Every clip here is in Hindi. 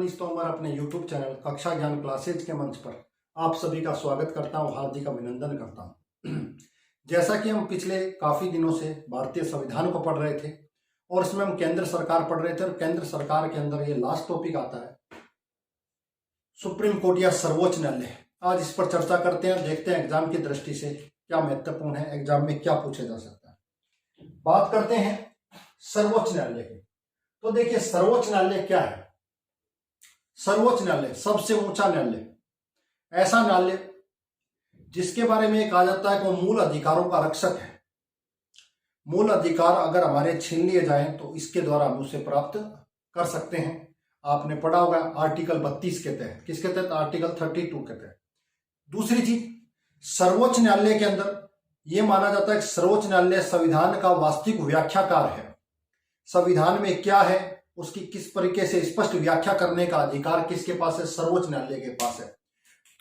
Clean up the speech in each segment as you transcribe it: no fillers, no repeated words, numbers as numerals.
मनीष तोमर अपने YouTube चैनल कक्षा ज्ञान क्लासेज के मंच पर आप सभी का स्वागत करता हूं, हार्दिक अभिनंदन करता हूं। जैसा कि हम पिछले काफी दिनों से भारतीय संविधान को पढ़ रहे थे और इसमें हम केंद्र सरकार पढ़ रहे थे और केंद्र सरकार के अंदर ये लास्ट टॉपिक आता है सुप्रीम कोर्ट या सर्वोच्च न्यायालय। आज इस पर चर्चा करते हैं, देखते हैं एग्जाम की दृष्टि से क्या महत्वपूर्ण है, एग्जाम में क्या पूछा जा सकता है। बात करते हैं सर्वोच्च न्यायालय की। तो देखिए सर्वोच्च न्यायालय क्या है। सर्वोच्च न्यायालय सबसे ऊंचा न्यायालय, ऐसा न्यायालय जिसके बारे में कहा जाता है कि वो मूल अधिकारों का रक्षक है। मूल अधिकार अगर हमारे छीन लिए जाएं तो इसके द्वारा हम उसे प्राप्त कर सकते हैं। आपने पढ़ा होगा आर्टिकल 32 के तहत, किसके तहत? आर्टिकल 32 के तहत। दूसरी चीज, सर्वोच्च न्यायालय के अंदर यह माना जाता है कि सर्वोच्च न्यायालय संविधान का वास्तविक व्याख्याकार है। संविधान में क्या है उसकी किस तरीके से स्पष्ट व्याख्या करने का अधिकार किसके पास है? सर्वोच्च न्यायालय के पास है।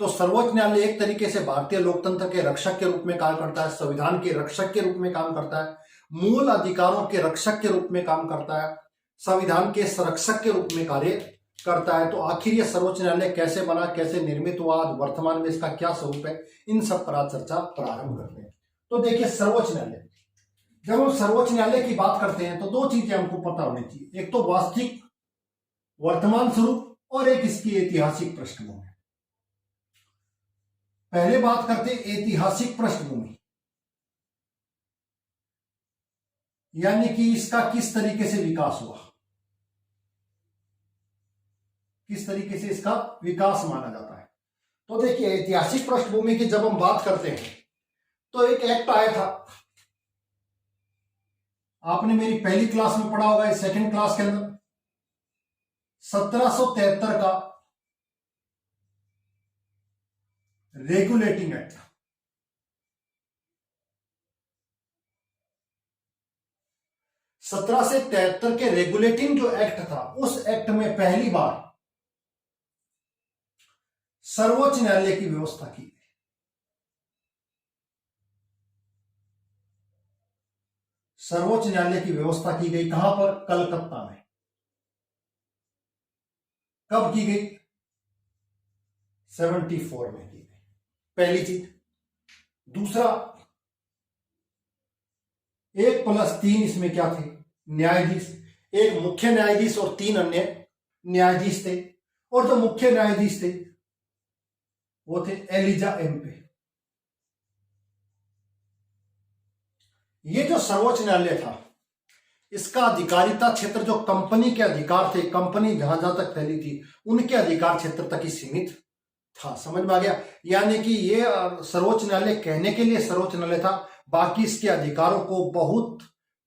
तो सर्वोच्च न्यायालय एक तरीके से भारतीय लोकतंत्र के रक्षक के रूप में काम करता है, संविधान के रक्षक के रूप में काम करता है, मूल अधिकारों के रक्षक के रूप में काम करता है, संविधान के संरक्षक के रूप में कार्य करता है। तो आखिर ये सर्वोच्च न्यायालय कैसे बना, कैसे निर्मित हुआ, वर्तमान में इसका क्या स्वरूप है, इन सब पर आज चर्चा प्रारंभ करते हैं। तो देखिए सर्वोच्च न्यायालय, जब हम सर्वोच्च न्यायालय की बात करते हैं तो दो चीजें हमको पता होनी चाहिए, एक तो वास्तविक वर्तमान स्वरूप और एक इसकी ऐतिहासिक पृष्ठभूमि। पहले बात करते हैं ऐतिहासिक पृष्ठभूमि, यानी कि इसका किस तरीके से विकास हुआ, किस तरीके से इसका विकास माना जाता है। तो देखिए ऐतिहासिक पृष्ठभूमि की जब हम बात करते हैं तो एक एक्ट आया था, आपने मेरी पहली क्लास में पढ़ा होगा, सेकंड क्लास के अंदर 1773 का रेगुलेटिंग एक्ट। सत्रह से 73 के रेगुलेटिंग जो एक्ट था, उस एक्ट में पहली बार सर्वोच्च न्यायालय की व्यवस्था की गई। सर्वोच्च न्यायालय की व्यवस्था की गई कहां पर? कलकत्ता में। कब की गई? 74 में की गई, पहली चीज। दूसरा, 1+3 इसमें क्या थे? न्यायाधीश। एक मुख्य न्यायाधीश और 3 अन्य न्यायाधीश थे, और जो मुख्य न्यायाधीश थे वो थे एलिजा एम्पे। ये जो सर्वोच्च न्यायालय था, इसका अधिकारिता क्षेत्र जो कंपनी के अधिकार थे, कंपनी जहां जहां तक फैली थी उनके अधिकार क्षेत्र तक ही सीमित था। समझ में आ गया? यानी कि ये सर्वोच्च न्यायालय कहने के लिए सर्वोच्च न्यायालय था, बाकी इसके अधिकारों को बहुत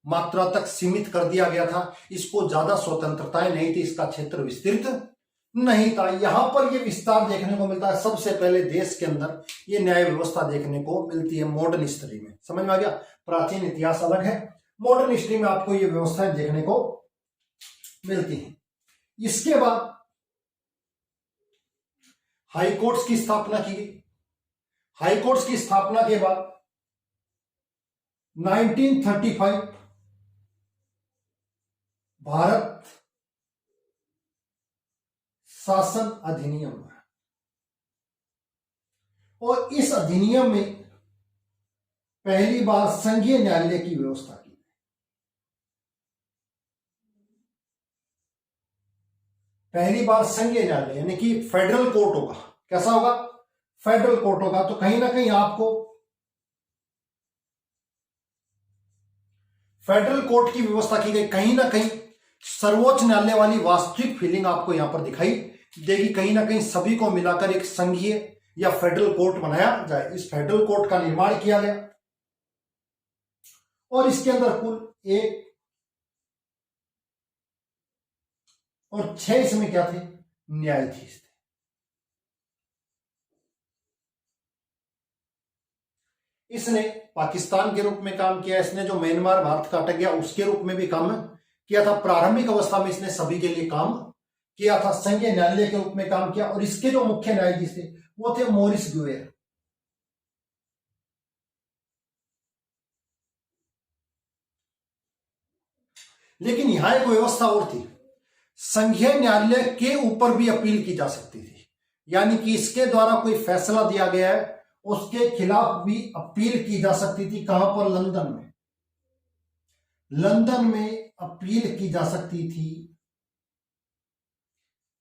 मात्रा तक सीमित कर दिया गया था। इसको ज्यादा स्वतंत्रताएं नहीं थी, इसका क्षेत्र विस्तृत नहीं था। यहां पर यह विस्तार देखने को मिलता है सबसे पहले देश के अंदर, ये न्याय व्यवस्था देखने को मिलती है मॉडर्न हिस्ट्री में। समझ में आ गया? प्राचीन इतिहास अलग है, मॉडर्न हिस्ट्री में आपको ये व्यवस्थाएं देखने को मिलती हैं। इसके बाद हाई कोर्ट्स की स्थापना की गई। हाई कोर्ट्स की स्थापना के बाद 1935 भारत शासन अधिनियम, और इस अधिनियम में पहली बार संघीय न्यायालय की व्यवस्था की। पहली बार संघीय न्यायालय यानी कि फेडरल कोर्ट होगा। कैसा होगा? फेडरल कोर्ट होगा। तो कहीं ना कहीं आपको फेडरल कोर्ट की व्यवस्था की गई। कहीं ना कहीं सर्वोच्च न्यायालय वाली वास्तविक फीलिंग आपको यहां पर दिखाई देगी। कहीं ना कहीं सभी को मिलाकर एक संघीय या फेडरल कोर्ट बनाया जाए। इस फेडरल कोर्ट का निर्माण किया गया और इसके अंदर कुल 1 और 6 इसमें क्या थे? न्यायाधीश थे। इसने पाकिस्तान के रूप में काम किया, इसने जो म्यांमार भारत का अटक गया उसके रूप में भी काम किया था। प्रारंभिक अवस्था में इसने सभी के लिए काम किया था, संघीय न्यायालय के रूप में काम किया। और इसके जो मुख्य न्यायाधीश थे वो थे मोरिस ग्वेयर। लेकिन यहां एक व्यवस्था और थी, संघीय न्यायालय के ऊपर भी अपील की जा सकती थी, यानी कि इसके द्वारा कोई फैसला दिया गया है उसके खिलाफ भी अपील की जा सकती थी। कहां पर? लंदन में। लंदन में अपील की जा सकती थी।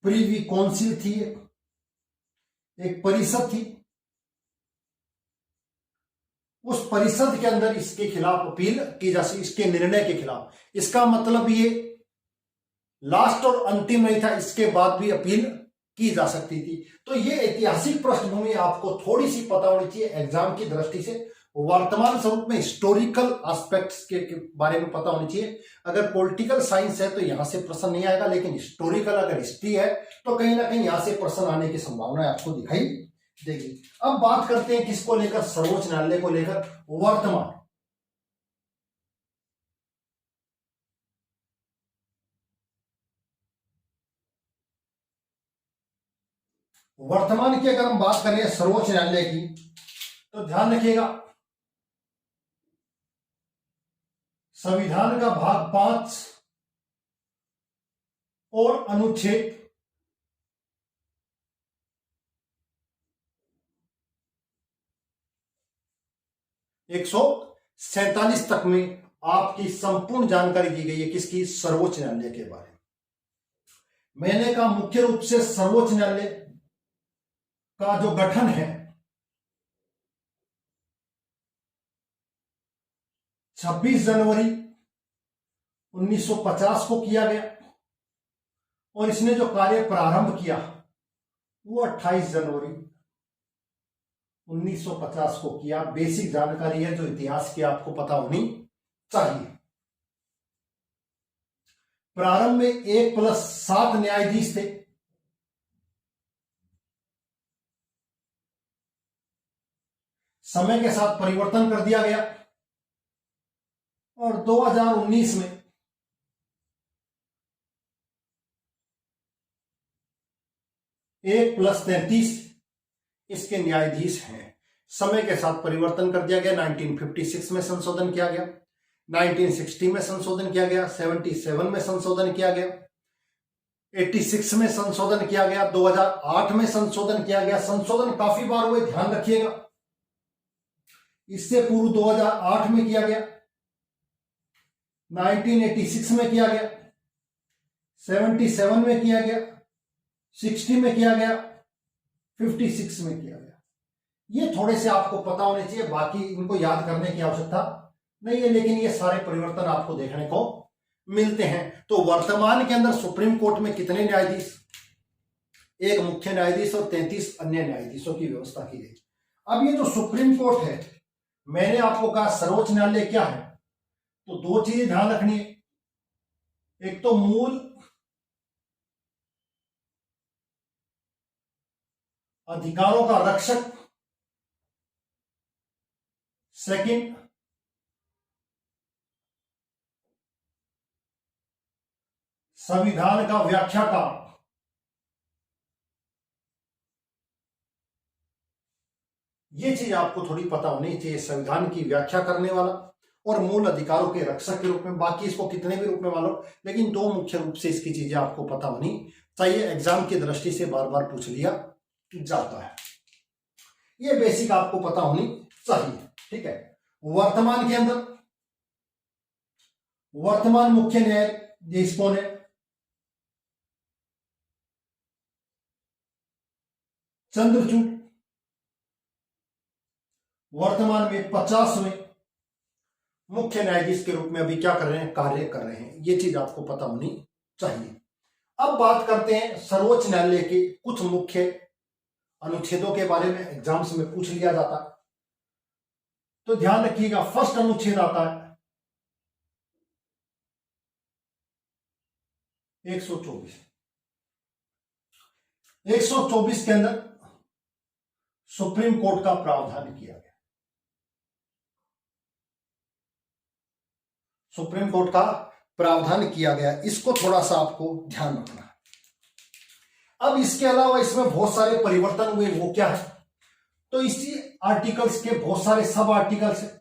प्रीवी काउंसिल थी, एक परिषद थी, उस परिषद के अंदर इसके खिलाफ अपील की जा सकती, इसके निर्णय के खिलाफ। इसका मतलब ये लास्ट और अंतिम नहीं था, इसके बाद भी अपील की जा सकती थी। तो ये ऐतिहासिक पृष्ठभूमि आपको थोड़ी सी पता होनी चाहिए एग्जाम की दृष्टि से। वर्तमान स्वरूप में हिस्टोरिकल एस्पेक्ट्स के बारे में पता होनी चाहिए। अगर पॉलिटिकल साइंस है तो यहां से प्रश्न नहीं आएगा, लेकिन हिस्टोरिकल अगर हिस्ट्री है तो कहीं ना कहीं यहां से प्रश्न आने की संभावना आपको दिखाई देगी। अब बात करते हैं किसको लेकर? सर्वोच्च न्यायालय को लेकर। वर्तमान की अगर हम बात करें सर्वोच्च न्यायालय की, तो ध्यान रखिएगा संविधान का भाग 5 और अनुच्छेद 147 तक में आपकी संपूर्ण जानकारी दी गई है। किसकी? सर्वोच्च न्यायालय के बारे में। मैंने कहा मुख्य रूप से सर्वोच्च न्यायालय का जो गठन है 26 जनवरी 1950 को किया गया और इसने जो कार्य प्रारंभ किया वो 28 जनवरी 1950 को किया। बेसिक जानकारी है जो इतिहास की आपको पता होनी चाहिए। प्रारंभ में 1+7 न्यायाधीश थे। समय के साथ परिवर्तन कर दिया गया और 2019 में 1+33 इसके न्यायाधीश हैं। समय के साथ परिवर्तन कर दिया गया। 1956 में संशोधन किया गया, 1960 में संशोधन किया गया, 77 में संशोधन किया गया, 86 में संशोधन किया गया, 2008 में संशोधन किया गया। संशोधन काफी बार हुए, ध्यान रखिएगा। इससे पूर्व 2008 में किया गया, 1986 में किया गया, 77 में किया गया, 60 में किया गया, 56 में किया गया। ये थोड़े से आपको पता होने चाहिए, बाकी इनको याद करने की आवश्यकता नहीं है, लेकिन ये सारे परिवर्तन आपको देखने को मिलते हैं। तो वर्तमान के अंदर सुप्रीम कोर्ट में कितने न्यायाधीश? एक मुख्य न्यायाधीश और 33 अन्य न्यायाधीशों की व्यवस्था की गई। अब ये जो सुप्रीम कोर्ट है, मैंने आपको कहा सर्वोच्च न्यायालय क्या है, तो दो चीजें ध्यान रखनी है। एक तो मूल अधिकारों का रक्षक, सेकंड संविधान का व्याख्याकार। ये चीज आपको थोड़ी पता होनी चाहिए, संविधान की व्याख्या करने वाला और मूल अधिकारों के रक्षक के रूप में। बाकी इसको कितने भी रूप में मानो, लेकिन दो मुख्य रूप से इसकी चीजें आपको पता होनी चाहिए। एग्जाम की दृष्टि से बार बार पूछ लिया जाता है, ये बेसिक आपको पता होनी चाहिए। ठीक है। वर्तमान के अंदर वर्तमान मुख्य न्यायाधीश कौन है? चंद्रचूड़। वर्तमान में 50वें मुख्य न्यायाधीश के रूप में अभी क्या कर रहे हैं? कार्य कर रहे हैं। ये चीज आपको पता होनी चाहिए। अब बात करते हैं सर्वोच्च न्यायालय के कुछ मुख्य अनुच्छेदों के बारे में। एग्जाम्स में पूछ लिया जाता है, तो ध्यान रखिएगा। फर्स्ट अनुच्छेद आता है 124। 124 के अंदर सुप्रीम कोर्ट का प्रावधान किया गया। सुप्रीम कोर्ट का प्रावधान किया गया, इसको थोड़ा सा आपको ध्यान रखना है। अब इसके अलावा इसमें बहुत सारे परिवर्तन हुए, वो क्या है? तो इसी आर्टिकल्स के बहुत सारे सब आर्टिकल्स हैं।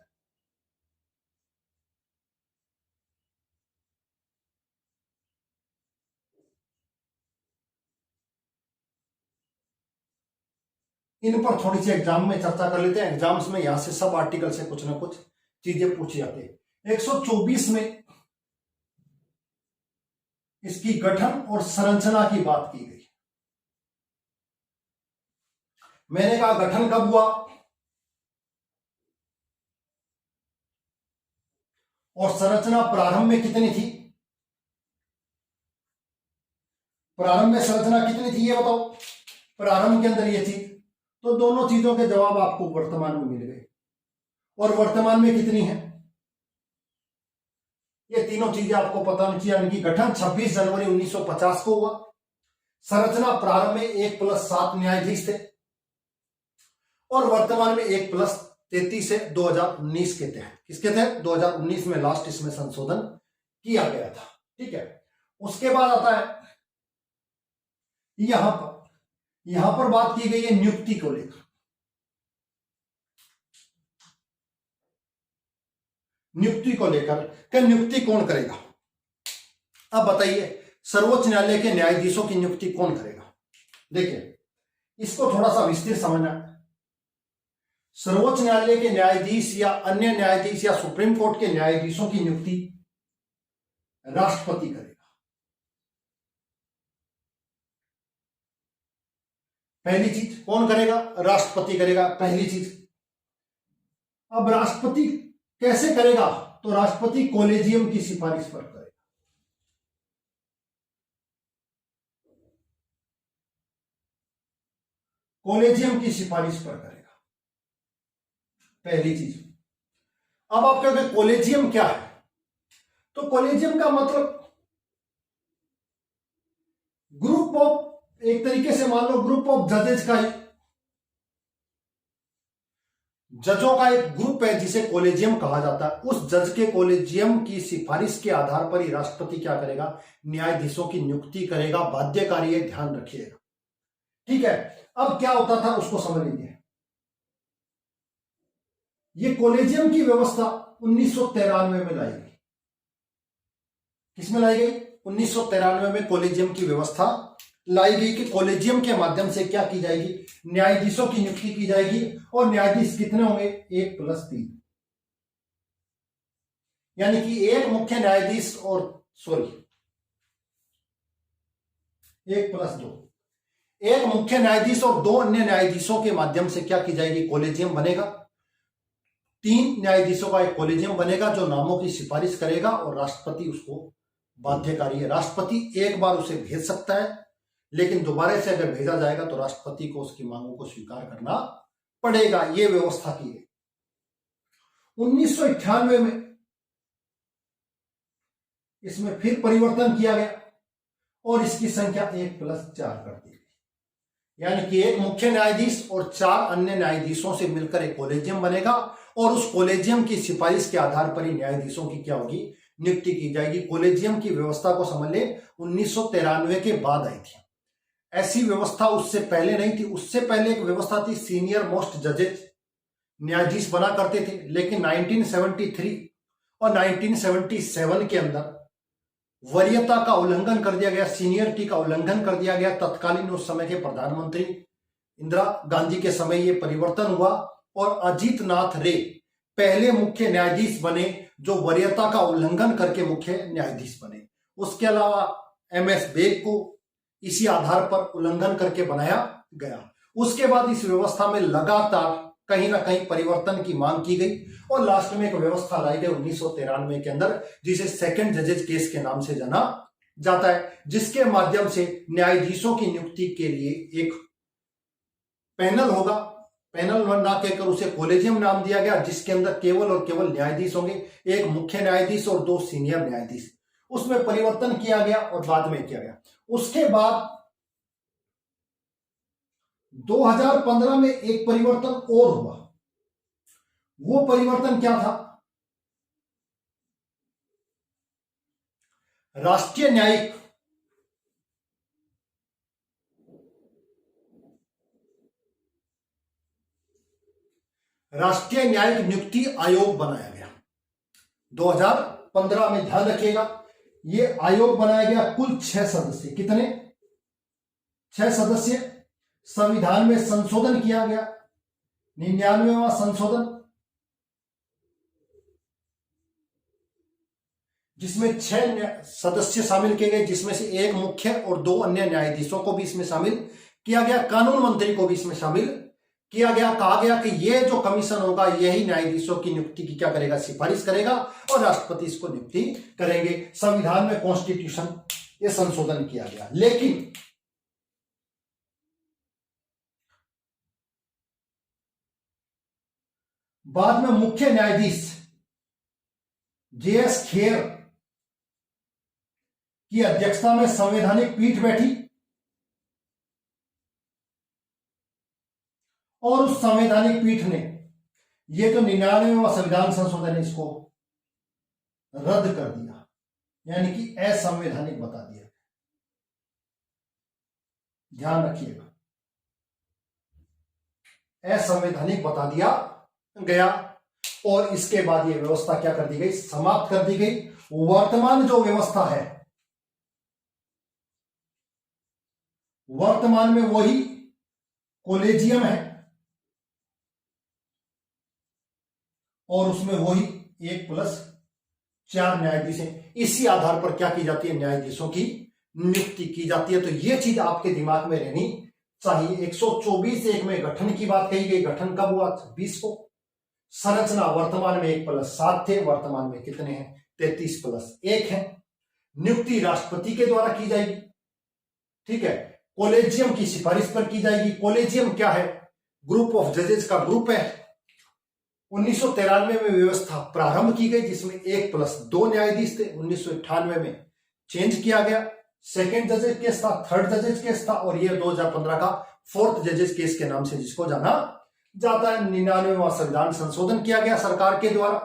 इन पर थोड़ी सी एग्जाम में चर्चा कर लेते हैं। एग्जाम्स में यहां से सब आर्टिकल से कुछ ना कुछ चीजें पूछी जाती है। 124 में इसकी गठन और संरचना की बात की गई। मैंने कहा गठन कब हुआ और संरचना प्रारंभ में कितनी थी, प्रारंभ में संरचना कितनी थी ये बताओ, प्रारंभ के अंदर ये चीज, तो दोनों चीजों के जवाब आपको वर्तमान में मिल गए। और वर्तमान में कितनी है, ये तीनों चीजें आपको पता होनी चाहिए। यानी गठन 26 जनवरी 1950 को हुआ, संरचना प्रारंभ में 1+7 न्यायाधीश थे और वर्तमान में 1+33 से 2019 के तहत, किसके तहत, 2019 में लास्ट इसमें संशोधन किया गया था। ठीक है, उसके बाद आता है यहां पर बात की गई है नियुक्ति को लेकर। नियुक्ति को लेकर कि नियुक्ति कौन करेगा। अब बताइए सर्वोच्च न्यायालय के न्यायाधीशों की नियुक्ति कौन करेगा। देखिए इसको थोड़ा सा विस्तृत समझना है। सर्वोच्च न्यायालय के न्यायाधीश या अन्य न्यायाधीश या सुप्रीम कोर्ट के न्यायाधीशों की नियुक्ति राष्ट्रपति करेगा। पहली चीज कौन करेगा, राष्ट्रपति करेगा, पहली चीज। अब राष्ट्रपति कैसे करेगा, तो राष्ट्रपति कॉलेजियम की सिफारिश पर करेगा। कॉलेजियम की सिफारिश पर करेगा, पहली चीज। अब आप कहोगे कॉलेजियम क्या है, तो कॉलेजियम का मतलब ग्रुप ऑफ, एक तरीके से मान लो ग्रुप ऑफ जजेस का ही, जजों का एक ग्रुप है जिसे कॉलेजियम कहा जाता है। उस जज के कॉलेजियम की सिफारिश के आधार पर ही राष्ट्रपति क्या करेगा, न्यायाधीशों की नियुक्ति करेगा। बाध्यकारी है, ध्यान रखिएगा। ठीक है, अब क्या होता था उसको समझ लीजिए। ये कॉलेजियम की व्यवस्था 1993 में लाई गई। किसमें लाई गई, 1993 में कॉलेजियम की व्यवस्था लाई गई कि कॉलेजियम के माध्यम से क्या की जाएगी, न्यायाधीशों की नियुक्ति की जाएगी। और न्यायाधीश कितने होंगे, 1+3, यानी कि एक मुख्य न्यायाधीश और 1+2, एक मुख्य न्यायाधीश और 2 अन्य न्यायाधीशों के माध्यम से क्या की जाएगी, कॉलेजियम बनेगा। 3 न्यायाधीशों का एक कॉलेजियम बनेगा जो नामों की सिफारिश करेगा और राष्ट्रपति उसको बाध्यकारी है। राष्ट्रपति एक बार उसे भेज सकता है, लेकिन दोबारा से अगर भेजा जाएगा तो राष्ट्रपति को उसकी मांगों को स्वीकार करना पड़ेगा। यह व्यवस्था की है। 1998 में इसमें फिर परिवर्तन किया गया और इसकी संख्या 1+4 कर दी गई, यानी कि एक मुख्य न्यायाधीश और 4 अन्य न्यायाधीशों से मिलकर एक कॉलेजियम बनेगा और उस कॉलेजियम की सिफारिश के आधार पर ही न्यायाधीशों की क्या होगी, नियुक्ति की जाएगी। कॉलेजियम की व्यवस्था को समझ ले 1993 के बाद आई थी। ऐसी व्यवस्था उससे पहले नहीं थी। उससे पहले एक व्यवस्था थी, सीनियर मोस्ट जजेस न्यायाधीश बना करते थे, लेकिन 1973 और 1977 के अंदर वरीयता का उल्लंघन कर दिया गया, सीनियरिटी का उल्लंघन कर दिया गया। तत्कालीन उस समय के प्रधानमंत्री इंदिरा गांधी के समय यह परिवर्तन हुआ और अजीत नाथ रे पहले मुख्य न्यायाधीश बने जो वरीयता का उल्लंघन करके मुख्य न्यायाधीश बने। उसके अलावा MS बेग को इसी आधार पर उल्लंघन करके बनाया गया। उसके बाद इस व्यवस्था में लगातार कहीं ना कहीं परिवर्तन की मांग की गई और लास्ट में एक व्यवस्था लाई गई 1993 के अंदर, जिसे सेकंड जजेस केस के नाम से जाना जाता है, जिसके माध्यम से न्यायाधीशों की नियुक्ति के लिए एक पैनल होगा। पैनल ना कहकर उसे कॉलेजियम नाम दिया गया, जिसके अंदर केवल और केवल न्यायाधीश होंगे, एक मुख्य न्यायाधीश और 2 सीनियर न्यायाधीश। उसमें परिवर्तन किया गया और बाद में किया गया। उसके बाद 2015 में एक परिवर्तन और हुआ। वो परिवर्तन क्या था, राष्ट्रीय न्यायिक नियुक्ति आयोग बनाया गया 2015 में। ध्यान रखिएगा, ये आयोग बनाया गया। कुल 6 सदस्य, कितने, 6 सदस्य, संविधान में संशोधन किया गया, 99वां संशोधन, जिसमें 6 सदस्य शामिल किए गए, जिसमें से एक मुख्य और 2 अन्य न्यायाधीशों को भी इसमें शामिल किया गया। कानून मंत्री को भी इसमें शामिल किया गया। कहा गया कि यह जो कमीशन होगा यही न्यायाधीशों की नियुक्ति की क्या करेगा, सिफारिश करेगा और राष्ट्रपति इसको नियुक्ति करेंगे। संविधान में कॉन्स्टिट्यूशन ये संशोधन किया गया। लेकिन बाद में मुख्य न्यायाधीश जे.एस. खेर की अध्यक्षता में संवैधानिक पीठ बैठी और उस संवैधानिक पीठ ने ये जो 99वां संविधान संशोधन है इसको रद्द कर दिया, यानी कि असंवैधानिक बता दिया। ध्यान रखिएगा, असंवैधानिक बता दिया गया और इसके बाद ये व्यवस्था क्या कर दी गई, समाप्त कर दी गई। वर्तमान जो व्यवस्था है, वर्तमान में वही कॉलेजियम है और उसमें वही 1+4 न्यायाधीश हैं। इसी आधार पर क्या की जाती है, न्यायाधीशों की नियुक्ति की जाती है। तो यह चीज आपके दिमाग में रहनी चाहिए। 124(1) में गठन की बात कही गई। गठन कब हुआ, 20 को। संरचना वर्तमान में 1+7 थे, वर्तमान में कितने हैं, 33+1 है। नियुक्ति राष्ट्रपति के द्वारा की जाएगी, ठीक है। कॉलेजियम की सिफारिश पर की जाएगी। कॉलेजियम क्या है, ग्रुप ऑफ जजेस का ग्रुप है। 1993 में व्यवस्था प्रारंभ की गई जिसमें 1+2 न्यायाधीश थे। 1998 में चेंज किया गया, सेकेंड जजेस केस था, थर्ड जजेस केस था और यह 2015 का फोर्थ जजेस केस के नाम से जिसको जाना जाता है। 99वां संविधान संशोधन किया गया सरकार के द्वारा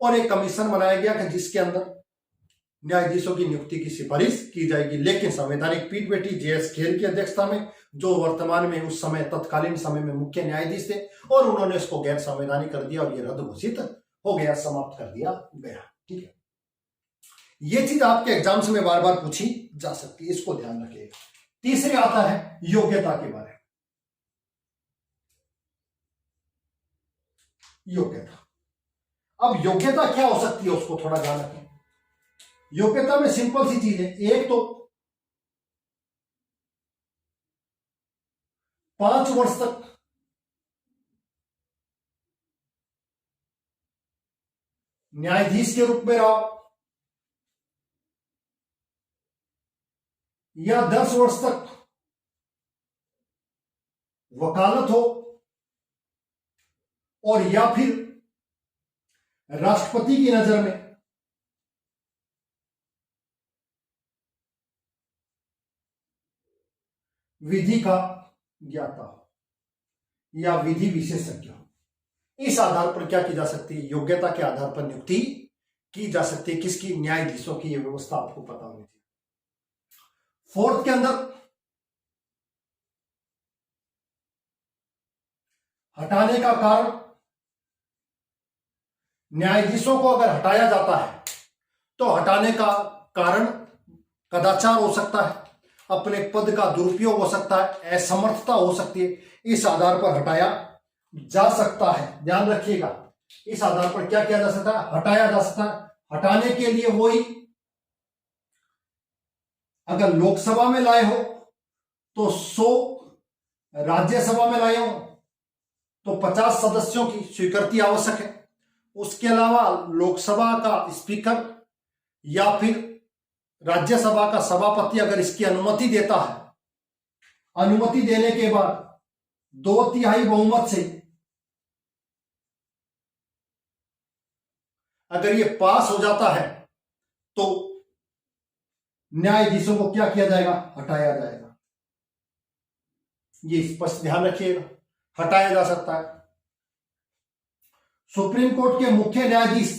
और एक कमीशन बनाया गया कि जिसके अंदर न्यायाधीशों की नियुक्ति की सिफारिश की जाएगी। लेकिन संवैधानिक पीठ बैठी जे.एस. खेर की अध्यक्षता में, जो वर्तमान में उस समय तत्कालीन समय में मुख्य न्यायाधीश थे, और उन्होंने इसको गैर संवैधानिक कर दिया और यह रद्द घोषित हो गया, समाप्त कर दिया गया। ठीक है, यह चीज आपके एग्जाम्स में बार बार पूछी जा सकती है, इसको ध्यान रखिएगा। तीसरे आता है योग्यता के बारे में। योग्यता, अब योग्यता क्या हो सकती है उसको थोड़ा ध्यान रखें। योग्यता में सिंपल सी चीज है, एक तो 5 वर्ष तक न्यायाधीश के रूप में रहो या 10 वर्ष तक वकालत हो और या फिर राष्ट्रपति की नजर में विधि का ज्ञाता हो या विधि विशेषज्ञ हो। इस आधार पर क्या की जा सकती है, योग्यता के आधार पर नियुक्ति की जा सकती है। किसकी, न्यायाधीशों की। यह व्यवस्था आपको पता होनी चाहिए। फोर्थ के अंदर हटाने का कारण, न्यायाधीशों को अगर हटाया जाता है तो हटाने का कारण कदाचार हो सकता है, अपने पद का दुरुपयोग हो सकता है, असमर्थता हो सकती है। इस आधार पर हटाया जा सकता है, ध्यान रखिएगा। इस आधार पर क्या किया जा सकता है, हटाया जा सकता है। हटाने के लिए वही, अगर लोकसभा में लाए हो तो 100, राज्यसभा में लाए हो तो 50 सदस्यों की स्वीकृति आवश्यक है। उसके अलावा लोकसभा का स्पीकर या फिर राज्यसभा का सभापति अगर इसकी अनुमति देता है, अनुमति देने के बाद 2/3 बहुमत से अगर ये पास हो जाता है तो न्यायाधीशों को क्या किया जाएगा, हटाया जाएगा। ये स्पष्ट ध्यान रखिएगा, हटाया जा सकता है। सुप्रीम कोर्ट के मुख्य न्यायाधीश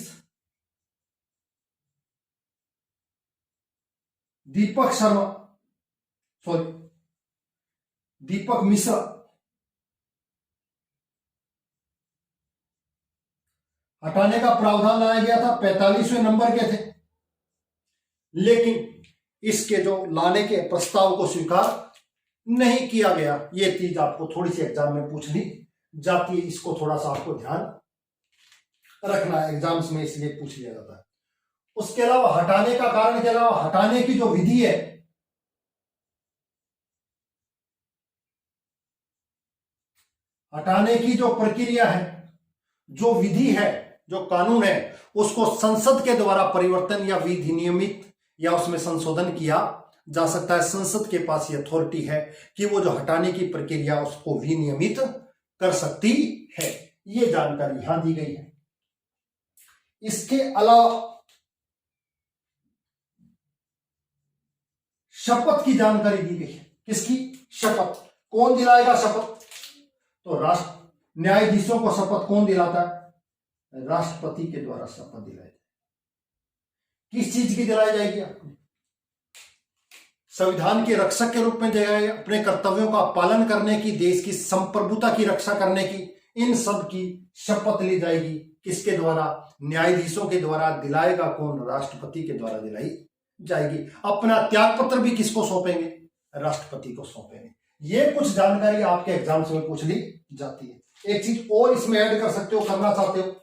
दीपक मिश्रा हटाने का प्रावधान लाया गया था, 45वें नंबर के थे, लेकिन इसके जो लाने के प्रस्ताव को स्वीकार नहीं किया गया। ये चीज आपको थोड़ी सी एग्जाम में पूछ ली जाती है, इसको थोड़ा सा आपको ध्यान रखना है, एग्जाम्स में इसलिए पूछ लिया जाता है। उसके अलावा हटाने का कारण के अलावा हटाने की जो विधि है, हटाने की जो प्रक्रिया है, जो विधि है, जो कानून है, उसको संसद के द्वारा परिवर्तन या विनियमित या उसमें संशोधन किया जा सकता है। संसद के पास ये अथॉरिटी है कि वो जो हटाने की प्रक्रिया उसको विनियमित कर सकती है। ये जानकारी यहां दी गई है। इसके अलावा शपथ की जानकारी दी गई है। किसकी शपथ? कौन दिलाएगा शपथ? तो राष्ट्र न्यायाधीशों को शपथ कौन दिलाता है? राष्ट्रपति के द्वारा शपथ दिलाई जाएगी। किस चीज की दिलाई जाएगी? आपको संविधान के रक्षक के रूप में दिलाई, अपने कर्तव्यों का पालन करने की, देश की संप्रभुता की रक्षा करने की, इन सब की शपथ ली जाएगी। किसके द्वारा? न्यायाधीशों के द्वारा। दिलाएगा कौन? राष्ट्रपति के द्वारा दिलाई जाएगी। अपना त्याग पत्र भी किसको सौंपेंगे? राष्ट्रपति को सौंपेंगे। ये कुछ जानकारी आपके एग्जाम्स में पूछ ली जाती है। एक चीज और इसमें ऐड कर सकते हो, करना चाहते हो,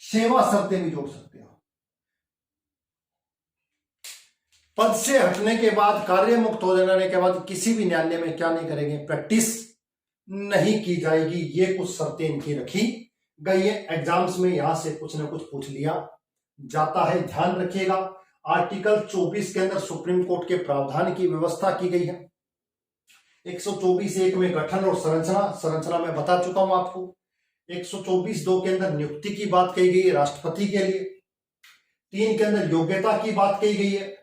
सेवा शर्तें भी जोड़ सकते हो। पद से हटने के बाद, कार्य मुक्त हो जाने के बाद किसी भी न्यायालय में क्या नहीं करेंगे? प्रैक्टिस नहीं की जाएगी। ये कुछ शर्तें इनकी रखी गई है। एग्जाम्स में यहां से कुछ ना कुछ पूछ लिया जाता है, ध्यान रखिएगा। आर्टिकल 24 के अंदर सुप्रीम कोर्ट के प्रावधान की व्यवस्था की गई है। 124(1) में गठन और संरचना में बता चुका हूं आपको। 124(2) के अंदर नियुक्ति की बात कही गई है राष्ट्रपति के लिए। 3 के अंदर योग्यता की बात कही गई है।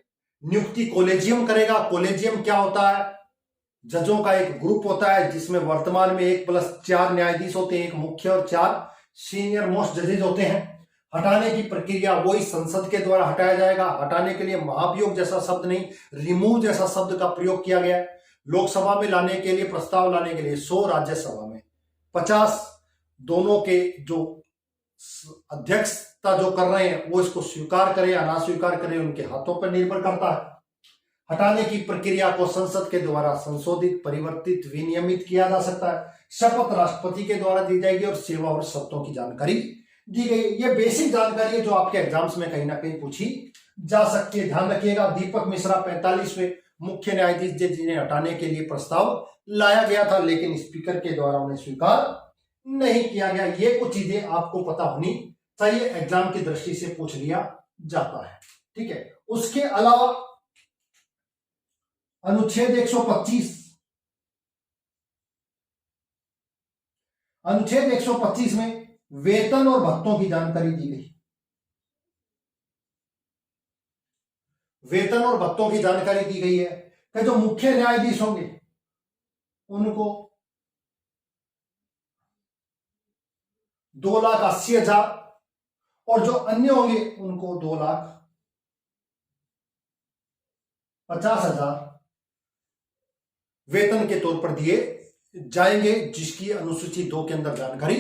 नियुक्ति कोलेजियम करेगा। कोलेजियम क्या होता है? जजों का एक ग्रुप होता है जिसमें वर्तमान में 1+4 न्यायाधीश होते हैं, एक मुख्य और 4 सीनियर मोस्ट जजेज होते हैं। हटाने की प्रक्रिया वही संसद के द्वारा हटाया जाएगा। हटाने के लिए महाभियोग जैसा शब्द नहीं, रिमूव जैसा शब्द का प्रयोग किया गया है। लोकसभा में लाने के लिए, प्रस्ताव लाने के लिए 100, राज्यसभा में 50, दोनों के जो अध्यक्षता जो कर रहे हैं वो इसको स्वीकार करें या ना स्वीकार करें, उनके हाथों पर निर्भर करता है। हटाने की प्रक्रिया को संसद के द्वारा संशोधित, परिवर्तित, विनियमित किया जा सकता है। शपथ राष्ट्रपति के द्वारा दी जाएगी और सेवा और शर्तों की जानकारी दी गई। ये बेसिक जानकारी है जो आपके एग्जाम्स में कहीं ना कहीं पूछी जा सकती है, ध्यान रखिएगा। दीपक मिश्रा 45वें मुख्य न्यायाधीश जिन्हें हटाने के लिए प्रस्ताव लाया गया था, लेकिन स्पीकर के द्वारा उन्हें स्वीकार नहीं किया गया। ये कुछ चीजें आपको पता होनी चाहिए, एग्जाम की दृष्टि से पूछ लिया जाता है, ठीक है। उसके अलावा अनुच्छेद 125, अनुच्छेद 125 में वेतन और भत्तों की जानकारी दी गई। वेतन और भत्तों की जानकारी दी गई है कि जो मुख्य न्यायाधीश होंगे उनको 2,80,000 और जो अन्य होंगे उनको 2,50,000 वेतन के तौर पर दिए जाएंगे, जिसकी अनुसूची 2 के अंदर जानकारी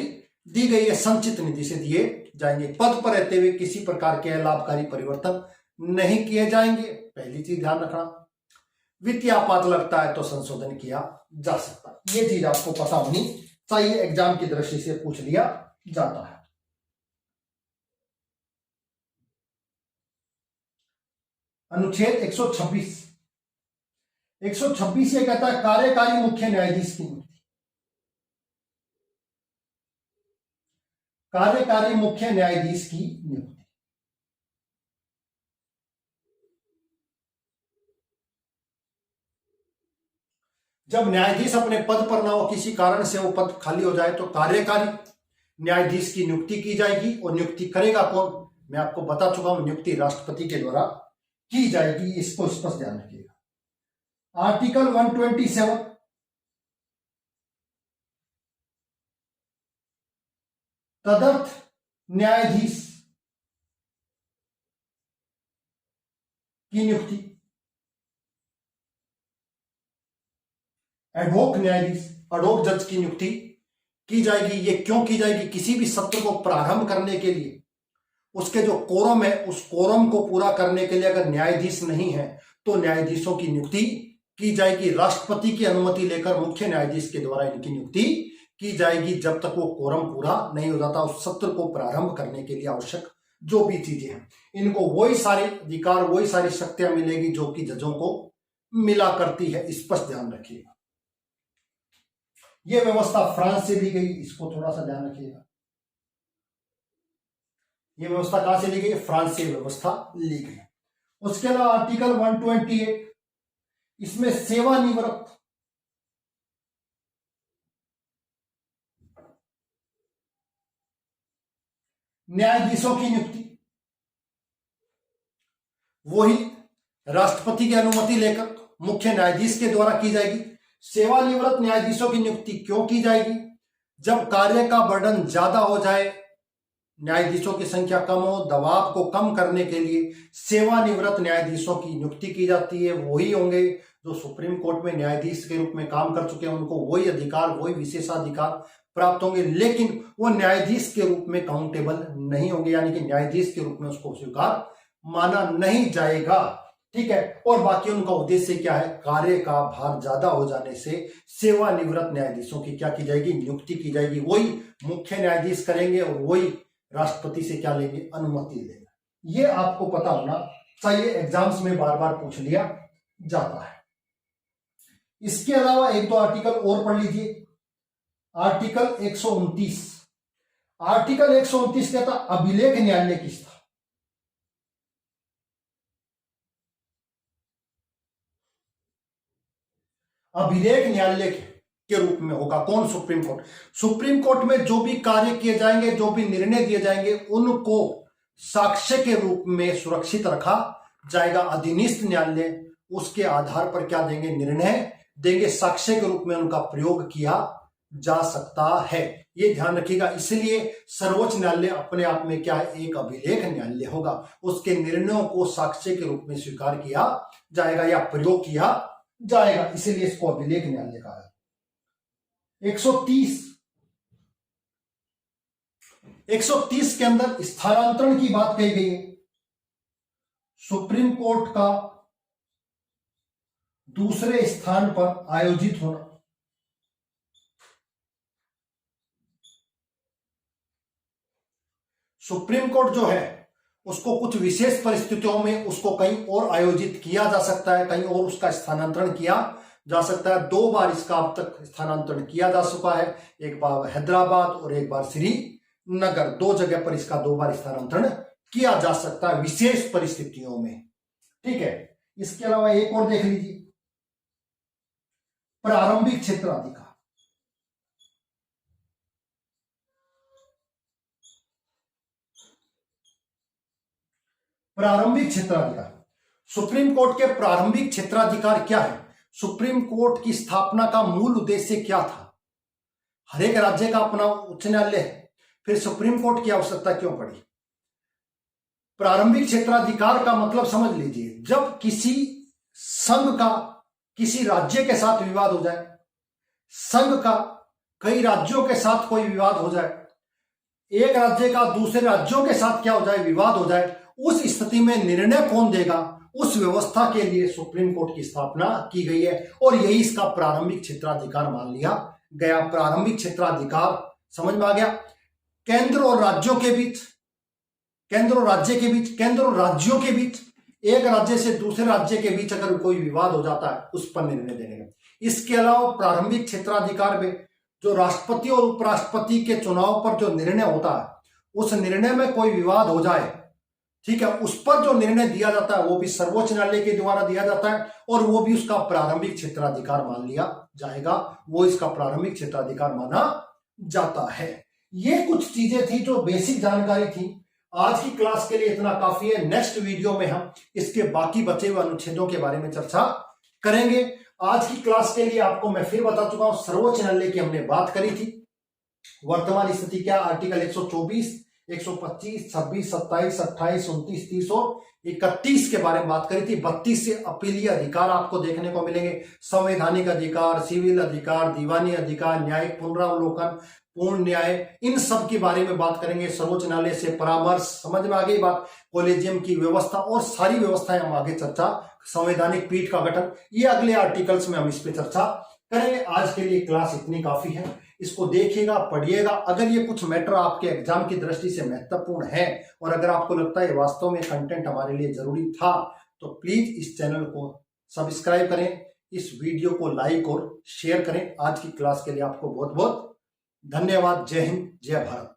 दी गई है। संचित निधि से दिए जाएंगे। पद पर रहते हुए किसी प्रकार के लाभकारी परिवर्तन नहीं किए जाएंगे, पहली चीज ध्यान रखना। वित्तीय आपात लगता है तो संशोधन किया जा सकता है। ये चीज आपको पता होनी चाहिए, एग्जाम की दृष्टि से पूछ लिया जाता है। अनुच्छेद 126, 126 ये कहता है कार्यकारी मुख्य न्यायाधीश की नियुक्ति। कार्यकारी मुख्य न्यायाधीश की नियुक्ति जब न्यायाधीश अपने पद पर ना हो, किसी कारण से वो पद खाली हो जाए, तो कार्यकारी न्यायाधीश की नियुक्ति की जाएगी। और नियुक्ति करेगा कौन? मैं आपको बता चुका हूं, नियुक्ति राष्ट्रपति के द्वारा की जाएगी। इसको स्पष्ट ध्यान रखिएगा। आर्टिकल 127, तदर्थ न्यायाधीश की नियुक्ति, एडवोक न्यायाधीश, एडवोक जज की नियुक्ति की जाएगी। ये क्यों की जाएगी? किसी भी सत्र को प्रारंभ करने के लिए उसके जो कोरम है उस कोरम को पूरा करने के लिए अगर न्यायाधीश नहीं है तो न्यायाधीशों की नियुक्ति की जाएगी। राष्ट्रपति की अनुमति लेकर मुख्य न्यायाधीश के द्वारा इनकी नियुक्ति की जाएगी जब तक वो कोरम पूरा नहीं हो जाता। उस सत्र को प्रारंभ करने के लिए आवश्यक जो भी चीजें हैं, इनको वही सारे अधिकार, वही सारी शक्तियां मिलेगी जो कि जजों को मिला करती है। स्पष्ट ध्यान रखिएगा। यह व्यवस्था फ्रांस से ली गई, इसको थोड़ा सा ध्यान रखिएगा। यह व्यवस्था कहां से ली गई? फ्रांस से व्यवस्था ली गई। उसके अलावा आर्टिकल 128, इसमें सेवानिवृत्त न्यायाधीशों की नियुक्ति वही राष्ट्रपति की अनुमति लेकर मुख्य न्यायाधीश के द्वारा की जाएगी। सेवानिवृत्त न्यायाधीशों की नियुक्ति क्यों की जाएगी? जब कार्य का बर्डन ज्यादा हो जाए, न्यायाधीशों की संख्या कम हो, दबाव को कम करने के लिए सेवानिवृत्त न्यायाधीशों की नियुक्ति की जाती है। वही होंगे जो सुप्रीम कोर्ट में न्यायाधीश के रूप में काम कर चुके हैं, उनको वही अधिकार, वही विशेषाधिकार प्राप्त होंगे, लेकिन वो न्यायाधीश के रूप में काउंटेबल नहीं होंगे, यानी कि न्यायाधीश के रूप में उसको स्वीकार माना नहीं जाएगा। ठीक है। और बाकी उनका उद्देश्य क्या है? कार्य का भार ज्यादा हो जाने से सेवानिवृत्त न्यायाधीशों की क्या की जाएगी? नियुक्ति की जाएगी। वही मुख्य न्यायाधीश करेंगे और वही राष्ट्रपति से क्या लेंगे? अनुमति लेंगे। ये आपको पता होना चाहिए, एग्जाम्स में बार बार पूछ लिया जाता है। इसके अलावा एक दो आर्टिकल और पढ़ लीजिए। आर्टिकल 129, आर्टिकल 129 कहता अभिलेख न्यायालय की स्थापना। अभिलेख न्यायालय के रूप में होगा कौन? Supreme court. सुप्रीम कोर्ट में जो भी कार्य किए जाएंगे, जो भी निर्णय दिए जाएंगे, उनको साक्ष्य के रूप में सुरक्षित रखा जाएगा। अधीनस्थ न्यायालय उसके आधार पर क्या देंगे? निर्णय देंगे। साक्ष्य के रूप में उनका प्रयोग किया जा सकता है, ये ध्यान रखिएगा। इसलिए सर्वोच्च न्यायालय अपने आप में क्या है? एक अभिलेख न्यायालय होगा। उसके निर्णयों को साक्ष्य के रूप में स्वीकार किया जाएगा या प्रयोग किया जाएगा, इसीलिए इसको अभिलेख न्यायालय कहा है। 130 के अंदर स्थानांतरण की बात कही गई है। सुप्रीम कोर्ट का दूसरे स्थान पर आयोजित होना। सुप्रीम कोर्ट जो है उसको कुछ विशेष परिस्थितियों में उसको कहीं और आयोजित किया जा सकता है, कहीं और उसका स्थानांतरण किया जा सकता है। 2 बार इसका अब तक स्थानांतरण किया जा चुका है, एक बार हैदराबाद और एक बार श्रीनगर। 2 जगह पर इसका 2 बार स्थानांतरण किया जा सकता है विशेष परिस्थितियों में। ठीक है। इसके अलावा एक और देख लीजिए, प्रारंभिक क्षेत्राधिकार। प्रारंभिक क्षेत्राधिकार, सुप्रीम कोर्ट के प्रारंभिक क्षेत्राधिकार क्या है? सुप्रीम कोर्ट की स्थापना का मूल उद्देश्य क्या था? हर एक राज्य का अपना उच्च न्यायालय है, फिर सुप्रीम कोर्ट की आवश्यकता क्यों पड़ी? प्रारंभिक क्षेत्राधिकार का मतलब समझ लीजिए, जब किसी संघ का किसी राज्य के साथ विवाद हो जाए, संघ का कई राज्यों के साथ कोई विवाद हो जाए, एक राज्य का दूसरे राज्यों के साथ क्या हो जाए? विवाद हो जाए, उस स्थिति में निर्णय कौन देगा? उस व्यवस्था के लिए सुप्रीम कोर्ट की स्थापना की गई है और यही इसका प्रारंभिक क्षेत्राधिकार मान लिया गया। प्रारंभिक क्षेत्राधिकार समझ में आ गया? केंद्र और राज्यों के बीच, केंद्र और राज्य के बीच, केंद्र और राज्यों के बीच, एक राज्य से दूसरे राज्य के बीच अगर कोई विवाद हो जाता है उस पर निर्णय देने का। इसके अलावा प्रारंभिक क्षेत्राधिकार में जो राष्ट्रपति और उपराष्ट्रपति के चुनाव पर जो निर्णय होता है, उस निर्णय में कोई विवाद हो जाए, ठीक है, उस पर जो निर्णय दिया जाता है वो भी सर्वोच्च न्यायालय के द्वारा दिया जाता है और वो भी उसका प्रारंभिक क्षेत्राधिकार मान लिया जाएगा, वो इसका प्रारंभिक क्षेत्राधिकार माना जाता है। ये कुछ चीजें थी जो बेसिक जानकारी थी। आज की क्लास के लिए इतना काफी है। नेक्स्ट वीडियो में हम इसके बाकी बचे हुए अनुच्छेदों के बारे में चर्चा करेंगे। आज की क्लास के लिए आपको मैं फिर बता चुका हूं, सर्वोच्च न्यायालय की हमने बात करी थी। वर्तमान स्थिति क्या? आर्टिकल 124, 125, 26, 27, 28, 29, 30 और 31 के बारे में बात करी थी। 32 से अपीलीय अधिकार आपको देखने को मिलेंगे। संवैधानिक अधिकार, सिविल अधिकार, दीवानी अधिकार, न्यायिक पुनरावलोकन, पूर्ण न्याय, इन सब के बारे में बात करेंगे। सर्वोच्च न्यायालय से परामर्श, समझ में आ गई बात, कॉलेजियम की व्यवस्था और सारी व्यवस्थाएं हम आगे चर्चा, संवैधानिक पीठ का गठन, ये अगले आर्टिकल्स में हम इस पे चर्चा करेंगे। आज के लिए क्लास इतनी काफी है, इसको देखिएगा, पढ़िएगा। अगर ये कुछ मैटर आपके एग्जाम की दृष्टि से महत्वपूर्ण है और अगर आपको लगता है वास्तव में कंटेंट हमारे लिए जरूरी था, तो प्लीज इस चैनल को सब्सक्राइब करें, इस वीडियो को लाइक और शेयर करें। आज की क्लास के लिए आपको बहुत बहुत धन्यवाद। जय हिंद, जय भारत।